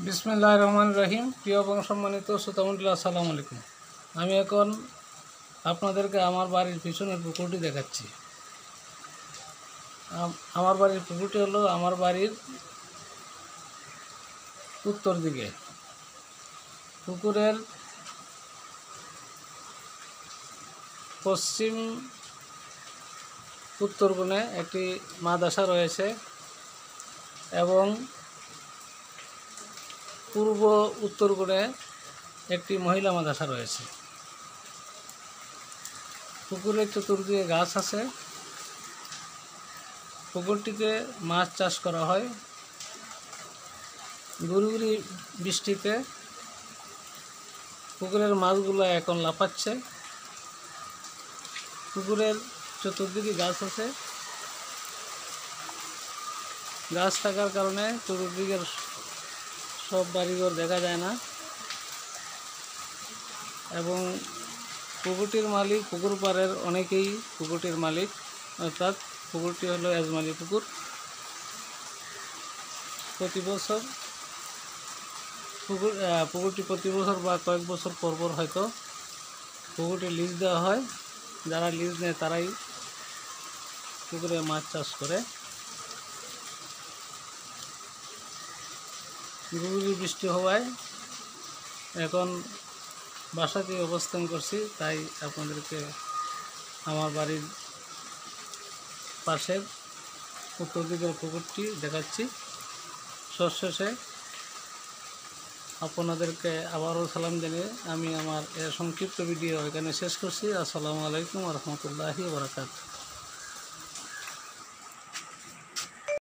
বিসমিল্লাহির রহমানির রহিম। প্রিয় এবং সম্মানিত শ্রোতামণ্ডলী, আসসালামু আলাইকুম। আমি এখন আপনাদেরকে আমার বাড়ির পিছনের পুকুরটি দেখাচ্ছি। আমার বাড়ির পুকুরটি হলো আমার বাড়ির উত্তর দিকে। পুকুরের পশ্চিম উত্তর কোণে একটি মাদ্রাসা রয়েছে এবং পূর্ব উত্তর কোণে একটি মহিলা মাদ্রাসা রয়েছে। পুকুরের চতুর্দিকে গাছ আছে। পুকুরটিতে মাছ চাষ করা হয়। গুড়ি বৃষ্টিতে পুকুরের মাছগুলো এখন লাফাচ্ছে। পুকুরের চতুর্দিকে গাছ আছে। গাছ থাকার কারণে চতুর্দিকের সব বাড়িঘর দেখা যায় না এবং পুকুরটির মালিক, পুকুর পাড়ের অনেকেই পুকুরটির মালিক, অর্থাৎ পুকুরটি হলো এজমালি পুকুর। পুকুরটি প্রতি বছর বা কয়েক বছর পর পর হয়তো পুকুরটি লিজ দেওয়া হয়। যারা লিজ নেয় তারাই পুকুরে মাছ চাষ করে। গুড়ি বৃষ্টি হওয়ায় এখন বাসাতে অবস্থান করছি, তাই আপনাদেরকে আমার বাড়ির পাশের উত্তর দিকের পুকুরটি দেখাচ্ছি। সবশেষে আপনাদেরকে আবারও সালাম জানিয়ে আমি আমার সংক্ষিপ্ত ভিডিও এখানে শেষ করছি। আসসালামু আলাইকুম ওয়া রাহমাতুল্লাহি ওয়া বারাকাতুহু।